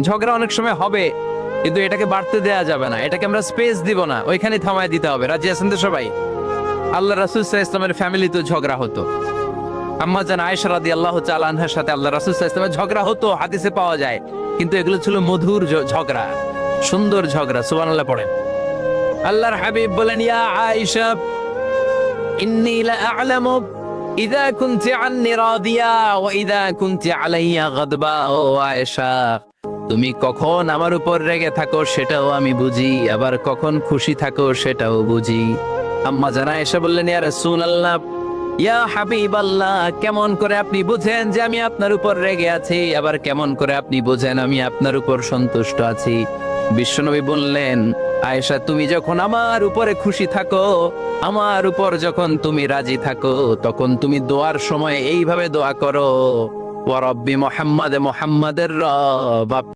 ঝগড়া অনেক সময় হবে, কিন্তু এটাকে বাড়তে দেয়া যাবে না, এটাকে আমরা স্পেস দিব না, ওইখানে থামায় দিতে হবে। রাজি আছেন তো সবাই? আল্লাহ রাসূল সাল্লাল্লাহু আলাইহি ওয়াসাল্লামের ফ্যামিলিতে ঝগড়া হতো। আম্মা জান আয়েশা রাদিয়াল্লাহু তাআলা আনহার সাথে আল্লাহ রাসূল সাল্লাল্লাহু আলাইহি ওয়াসাল্লামের ঝগড়া হতো, হাদিসে পাওয়া যায়। কিন্তু এগুলো ছিল মধুর ঝগড়া, সুন্দর ঝগড়া। সুবহানাল্লাহ পড়েন। আল্লাহর হাবিব বলেন, ইয়া আয়েশা ইন্নী লা আ'লামু ইযা কুনতি আন্নী রাদিয়া ওয়া ইযা কুনতি আলাইয়া গাদবা। ও আয়েশা, তুমি কখন আমার উপর রেগে থাকো সেটাও আমি বুঝি, আবার কখন খুশি থাকো সেটাও বুঝি। আম্মা জান আয়েশা বললেন, ইয়া রাসূলুল্লাহ, ইয়া হাবিবাল্লাহ, কেমন করে আপনি বুঝেন যে আমি আপনার উপর রেগে আছি, আবার কেমন করে আপনি বুঝেন আমি আপনার উপর সন্তুষ্ট আছি? বিশ্বনবী বললেন, আয়েশা, তুমি যখন আমার উপরে খুশি থাকো, আমার উপর যখন তুমি রাজি থাকো, তখন তুমি দোয়ার সময় এইভাবে দোয়া করো, ওয়া রব্বি মুহাম্মাদ, মুহাম্মাদের রব